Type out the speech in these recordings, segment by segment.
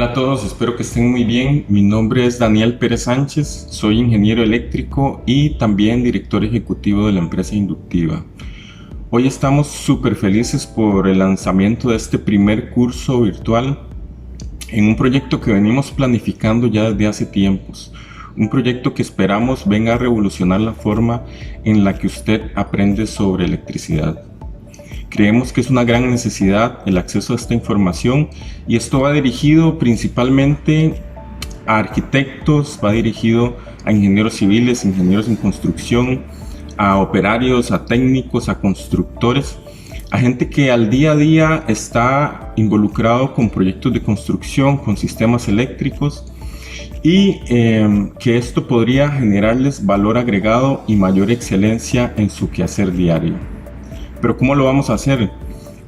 Hola a todos, espero que estén muy bien. Mi nombre es Daniel Pérez Sánchez, soy ingeniero eléctrico y también director ejecutivo de la empresa Inductiva. Hoy estamos súper felices por el lanzamiento de este primer curso virtual en un proyecto que venimos planificando ya desde hace tiempos. Un proyecto que esperamos venga a revolucionar la forma en la que usted aprende sobre electricidad. Creemos que es una gran necesidad el acceso a esta información y esto va dirigido principalmente a arquitectos, va dirigido a ingenieros civiles, ingenieros en construcción, a operarios, a técnicos, a constructores, a gente que al día a día está involucrado con proyectos de construcción, con sistemas eléctricos y que esto podría generarles valor agregado y mayor excelencia en su quehacer diario. Pero ¿cómo lo vamos a hacer?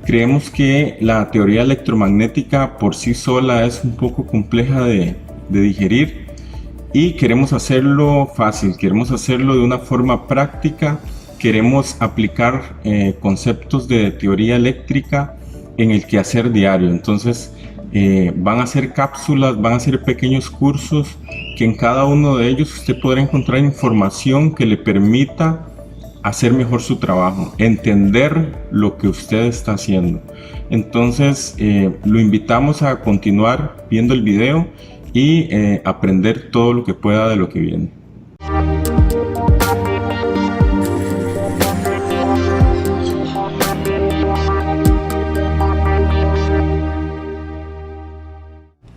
Creemos que la teoría electromagnética por sí sola es un poco compleja de digerir y queremos hacerlo fácil, queremos hacerlo de una forma práctica, queremos aplicar conceptos de teoría eléctrica en el quehacer diario. Entonces van a ser cápsulas, van a ser pequeños cursos que en cada uno de ellos usted podrá encontrar información que le permita hacer mejor su trabajo, entender lo que usted está haciendo. Entonces lo invitamos a continuar viendo el video y aprender todo lo que pueda de lo que viene.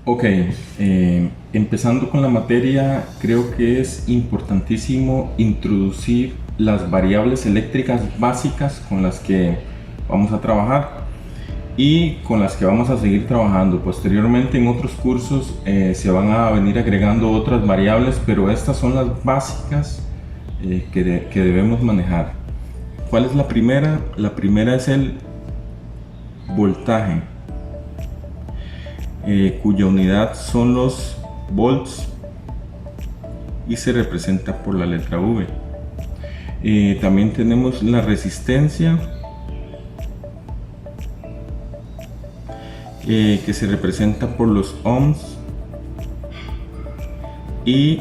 Ok, empezando con la materia, creo que es importantísimo introducir las variables eléctricas básicas con las que vamos a trabajar y con las que vamos a seguir trabajando. Posteriormente en otros cursos se van a venir agregando otras variables, pero estas son las básicas que debemos manejar. ¿Cuál es la primera? La primera es el voltaje, cuya unidad son los volts y se representa por la letra V. También tenemos la resistencia, que se representa por los ohms, y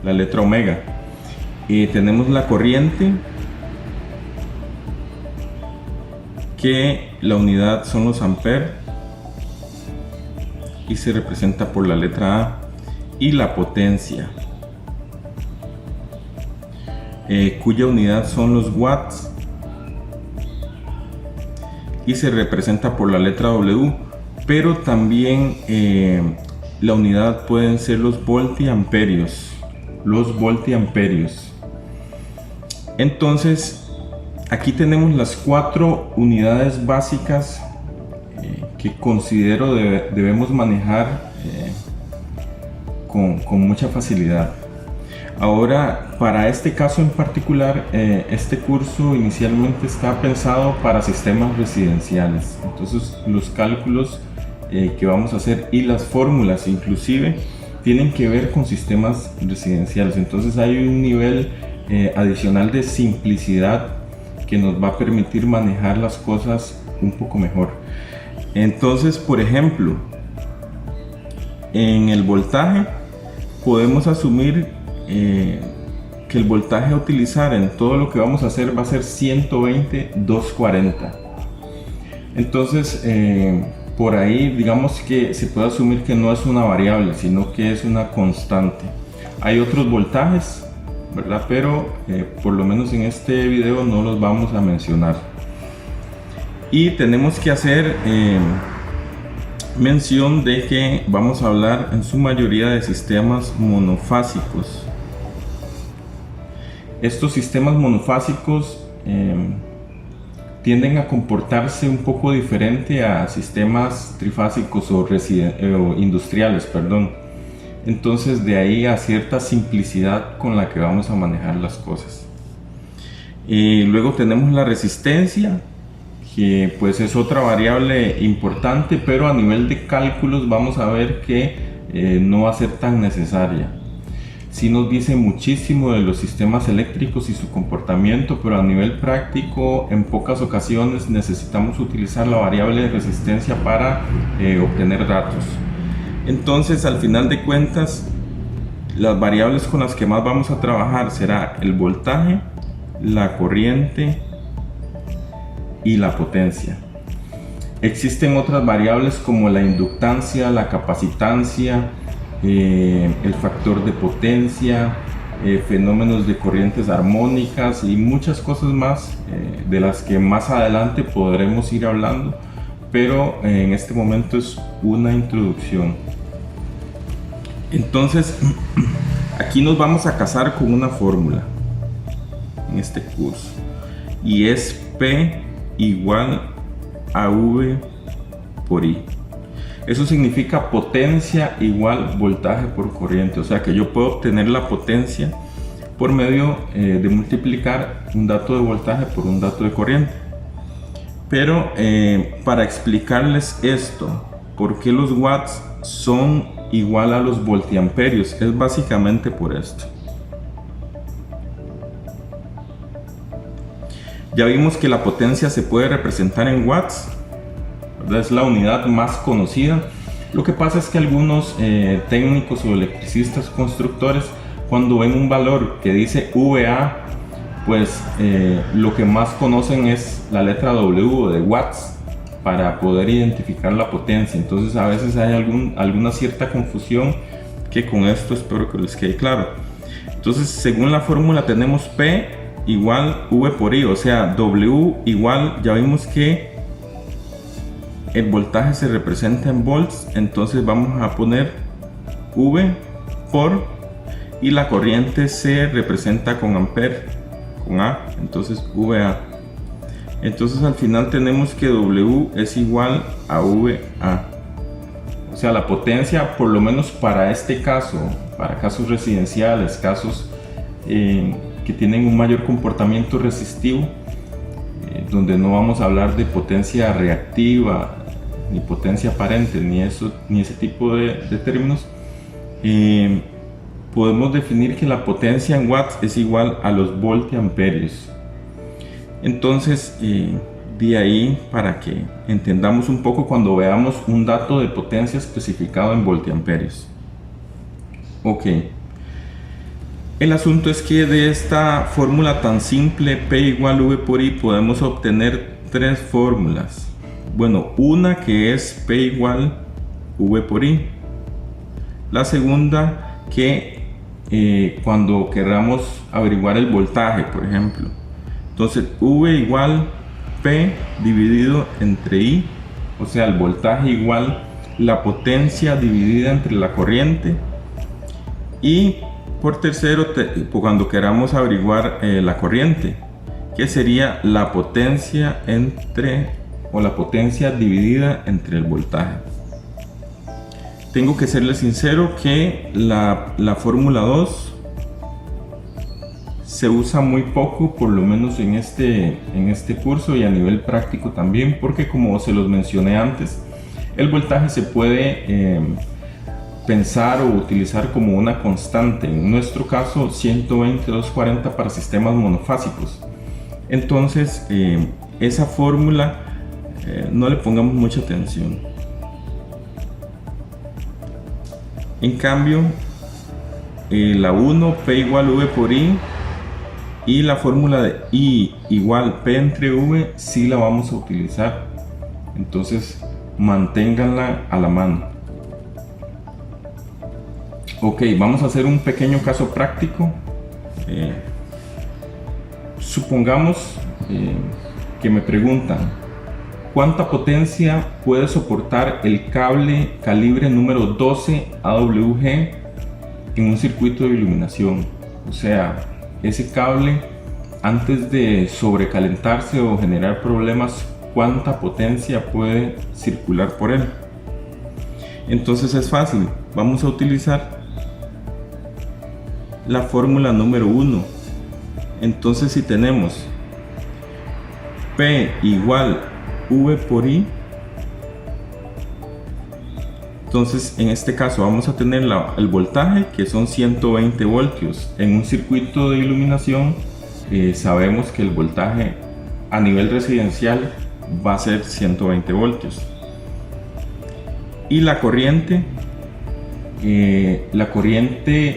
la letra omega. Tenemos la corriente, que la unidad son los amperes y se representa por la letra A, y la potencia, cuya unidad son los watts y se representa por la letra W, pero también la unidad pueden ser los voltiamperios, Entonces aquí tenemos las 4 unidades básicas que considero debemos manejar con mucha facilidad. Ahora, para este caso en particular, este curso inicialmente está pensado para sistemas residenciales. Entonces los cálculos que vamos a hacer y las fórmulas inclusive tienen que ver con sistemas residenciales. Entonces hay un nivel adicional de simplicidad que nos va a permitir manejar las cosas un poco mejor. Entonces, por ejemplo, en el voltaje podemos asumir que el voltaje a utilizar en todo lo que vamos a hacer va a ser 120/240. Entonces por ahí digamos que se puede asumir que no es una variable, sino que es una constante. Hay otros voltajes, ¿verdad? Pero por lo menos en este video no los vamos a mencionar. Y tenemos que hacer mención de que vamos a hablar en su mayoría de sistemas monofásicos. Estos sistemas monofásicos tienden a comportarse un poco diferente a sistemas trifásicos o industriales, perdón. Entonces de ahí a cierta simplicidad con la que vamos a manejar las cosas. Luego tenemos la resistencia, que pues es otra variable importante, pero a nivel de cálculos vamos a ver que no va a ser tan necesaria. sí nos dice muchísimo de los sistemas eléctricos y su comportamiento, pero a nivel práctico en pocas ocasiones necesitamos utilizar la variable de resistencia para obtener datos. Entonces, al final de cuentas, las variables con las que más vamos a trabajar será el voltaje, la corriente y la potencia. Existen otras variables como la inductancia, la capacitancia, el factor de potencia, fenómenos de corrientes armónicas y muchas cosas más de las que más adelante podremos ir hablando, pero en este momento es una introducción. Entonces, aquí nos vamos a casar con una fórmula en este curso y es P igual a V por I. Eso significa potencia igual voltaje por corriente, o sea que yo puedo obtener la potencia por medio de multiplicar un dato de voltaje por un dato de corriente. Pero para explicarles esto, ¿por qué los watts son igual a los voltiamperios? Es básicamente por esto. Ya vimos que la potencia se puede representar en watts, ¿verdad? Es la unidad más conocida. Lo que pasa es que algunos técnicos o electricistas constructores, cuando ven un valor que dice VA, pues lo que más conocen es la letra W de watts para poder identificar la potencia. Entonces a veces hay alguna cierta confusión, que con esto espero que les quede claro. Entonces, según la fórmula tenemos P igual V por I, o sea, W igual, ya vimos que el voltaje se representa en volts, entonces vamos a poner V por, y la corriente se representa con ampere, con A, entonces VA. Entonces al final tenemos que W es igual a VA. O sea, la potencia, por lo menos para este caso, para casos residenciales, casos que tienen un mayor comportamiento resistivo, donde no vamos a hablar de potencia reactiva, ni potencia aparente, ni ese tipo de términos, podemos definir que la potencia en watts es igual a los voltiamperios. Entonces, de ahí para que entendamos un poco cuando veamos un dato de potencia especificado en voltiamperios. Ok. El asunto es que de esta fórmula tan simple, P igual V por I, podemos obtener tres fórmulas. Bueno, una que es P igual V por I. La segunda que cuando queramos averiguar el voltaje, por ejemplo. Entonces, V igual P dividido entre I, o sea, el voltaje igual la potencia dividida entre la corriente. Y por tercero, cuando queramos averiguar la corriente, que sería la potencia la potencia dividida entre el voltaje. Tengo que serles sincero que la fórmula 2 se usa muy poco, por lo menos en este curso y a nivel práctico también, porque como se los mencioné antes, el voltaje se puede pensar o utilizar como una constante, en nuestro caso 120-240 para sistemas monofásicos. Entonces esa fórmula no le pongamos mucha atención. En cambio, la 1, P igual V por I, y la fórmula de I igual P entre V sí la vamos a utilizar. Entonces manténganla a la mano. Ok, vamos a hacer un pequeño caso práctico. Supongamos que me preguntan ¿cuánta potencia puede soportar el cable calibre número 12 AWG en un circuito de iluminación? O sea, ese cable, antes de sobrecalentarse o generar problemas, ¿cuánta potencia puede circular por él? Entonces es fácil, vamos a utilizar la fórmula número 1. Entonces, si tenemos P igual V por I, Entonces en este caso vamos a tener el voltaje, que son 120 voltios. En un circuito de iluminación sabemos que el voltaje a nivel residencial va a ser 120 voltios. Y la corriente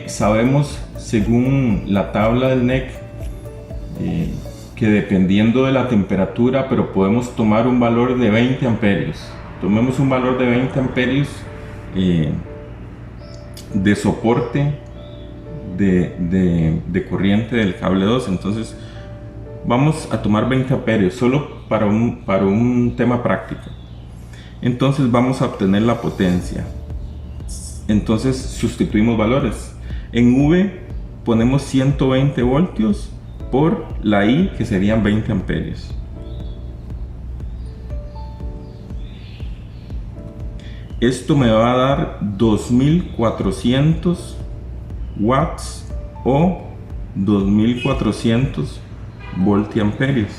sabemos, según la tabla del NEC, que dependiendo de la temperatura, pero podemos tomar un valor de 20 amperios. Tomemos un valor de 20 amperios de soporte de corriente del cable 2. Entonces vamos a tomar 20 amperios solo para un tema práctico. Entonces vamos a obtener la potencia. Entonces sustituimos valores. En V ponemos 120 voltios por la I, que serían 20 amperios. Esto me va a dar 2400 watts o 2400 voltiamperios.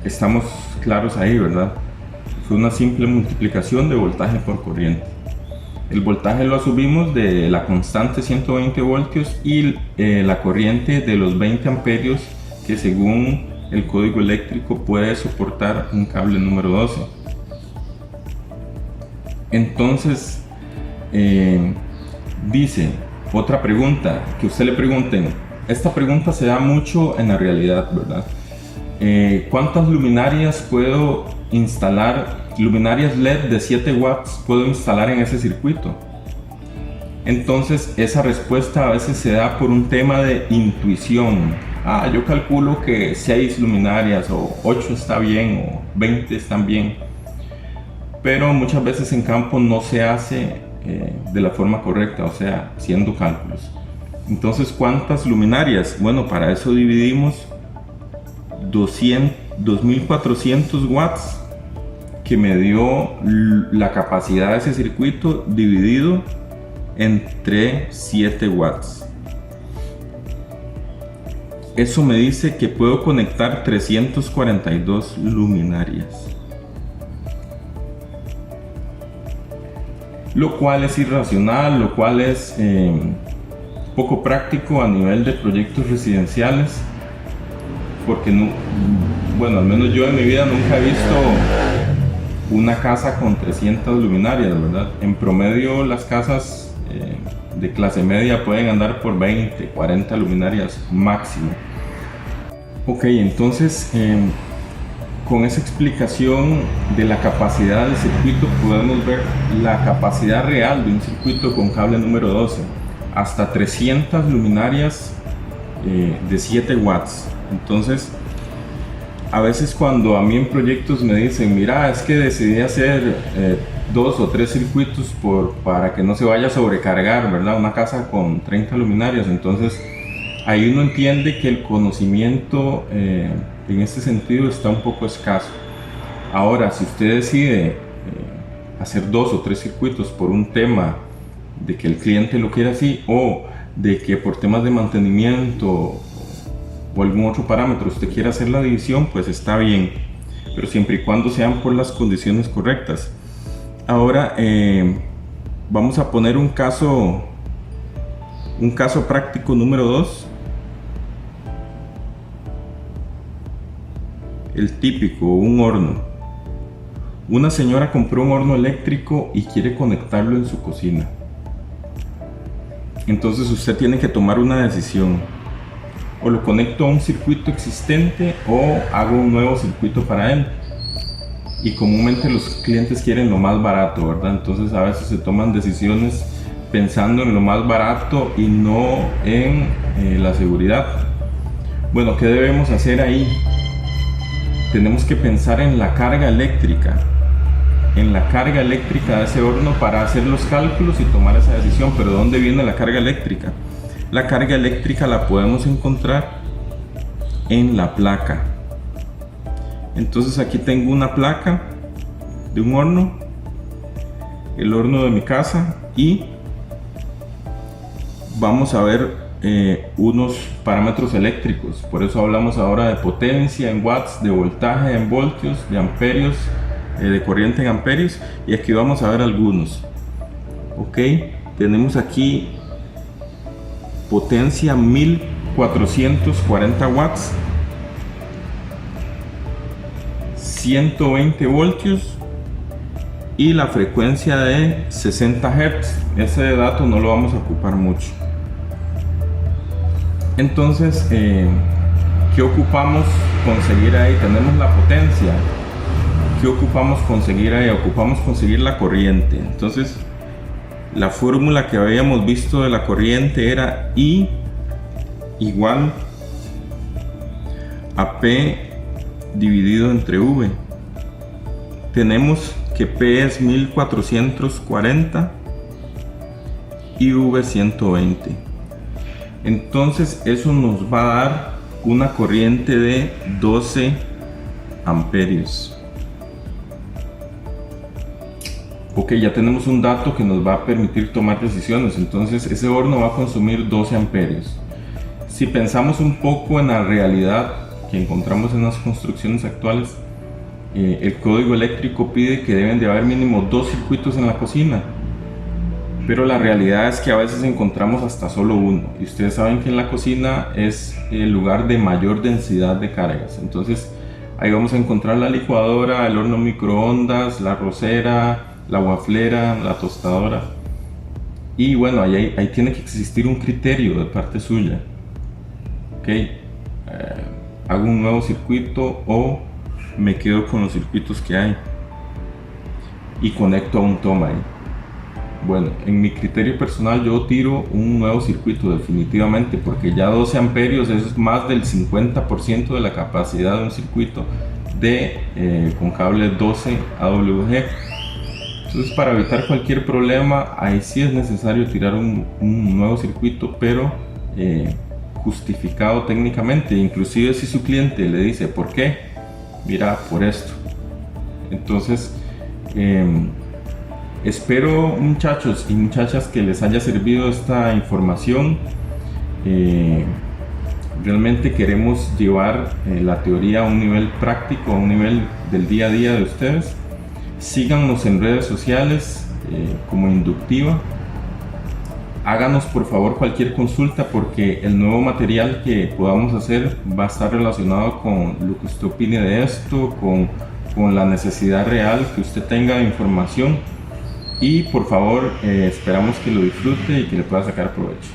Estamos claros ahí, ¿verdad? Es una simple multiplicación de voltaje por corriente. El voltaje lo asumimos de la constante 120 voltios y la corriente de los 20 amperios, que según el código eléctrico puede soportar un cable número 12. Entonces dice, otra pregunta, que usted le pregunten, esta pregunta se da mucho en la realidad, ¿verdad? ¿Cuántas luminarias puedo instalar, luminarias LED de 7 watts puedo instalar en ese circuito? Entonces esa respuesta a veces se da por un tema de intuición. Yo calculo que 6 luminarias o 8 está bien o 20 están bien. Pero muchas veces en campo no se hace de la forma correcta, o sea, haciendo cálculos. Entonces, ¿cuántas luminarias? Bueno, para eso dividimos 2400 watts, que me dio la capacidad de ese circuito, dividido entre 7 watts. Eso me dice que puedo conectar 342 luminarias. Lo cual es irracional, lo cual es poco práctico a nivel de proyectos residenciales, porque no, bueno, al menos yo en mi vida nunca he visto una casa con 300 luminarias, ¿verdad? En promedio las casas de clase media pueden andar por 20, 40 luminarias máximo. Ok, entonces con esa explicación de la capacidad del circuito podemos ver la capacidad real de un circuito con cable número 12, hasta 300 luminarias de 7 watts. Entonces, a veces cuando a mí en proyectos me dicen, mira, es que decidí hacer 2 o 3 circuitos para que no se vaya a sobrecargar, ¿verdad? Una casa con 30 luminarias. Entonces, ahí uno entiende que el conocimiento en este sentido está un poco escaso. Ahora, si usted decide hacer 2 o 3 circuitos por un tema de que el cliente lo quiere así, o de que por temas de mantenimiento o algún otro parámetro usted quiere hacer la división, pues está bien, pero siempre y cuando sean por las condiciones correctas. Ahora vamos a poner un caso práctico número 2. El típico, un horno. Una señora compró un horno eléctrico y quiere conectarlo en su cocina. Entonces usted tiene que tomar una decisión. O lo conecto a un circuito existente o hago un nuevo circuito para él. Y comúnmente los clientes quieren lo más barato, ¿verdad? Entonces a veces se toman decisiones pensando en lo más barato y no en la seguridad. Bueno, ¿qué debemos hacer ahí? Tenemos que pensar en la carga eléctrica, de ese horno para hacer los cálculos y tomar esa decisión. Pero ¿de dónde viene la carga eléctrica? La carga eléctrica la podemos encontrar en la placa. Entonces aquí tengo una placa de un horno, el horno de mi casa, y vamos a ver unos parámetros eléctricos. Por eso hablamos ahora de potencia en watts, de voltaje en voltios, de amperios de corriente en amperios, y aquí vamos a ver algunos. Ok, tenemos aquí potencia 1440 watts, 120 voltios y la frecuencia de 60 Hz. Ese dato no lo vamos a ocupar mucho. Entonces, ¿qué ocupamos conseguir ahí? Tenemos la potencia. ¿Qué ocupamos conseguir ahí? Ocupamos conseguir la corriente. Entonces, la fórmula que habíamos visto de la corriente era I igual a P dividido entre V. Tenemos que P es 1440 y V 120. Entonces eso nos va a dar una corriente de 12 amperios. Ok, ya tenemos un dato que nos va a permitir tomar decisiones. Entonces ese horno va a consumir 12 amperios. Si pensamos un poco en la realidad que encontramos en las construcciones actuales, el código eléctrico pide que deben de haber mínimo 2 circuitos en la cocina, pero la realidad es que a veces encontramos hasta solo uno, y ustedes saben que en la cocina es el lugar de mayor densidad de cargas. Entonces ahí vamos a encontrar la licuadora, el horno microondas, la arrocera, la waflera, la tostadora, y bueno, ahí tiene que existir un criterio de parte suya. Ok, hago un nuevo circuito o me quedo con los circuitos que hay y conecto a un toma ahí. Bueno, en mi criterio personal yo tiro un nuevo circuito definitivamente, porque ya 12 amperios es más del 50% de la capacidad de un circuito con cable 12 AWG. Entonces, para evitar cualquier problema, ahí sí es necesario tirar un nuevo circuito, pero justificado técnicamente. Inclusive si su cliente le dice ¿por qué? Mira, por esto. Entonces espero, muchachos y muchachas, que les haya servido esta información. Realmente queremos llevar la teoría a un nivel práctico, a un nivel del día a día de ustedes. Síganos en redes sociales como Inductiva. Háganos por favor cualquier consulta, porque el nuevo material que podamos hacer va a estar relacionado con lo que usted opine de esto, con la necesidad real que usted tenga de información, y por favor esperamos que lo disfrute y que le pueda sacar provecho.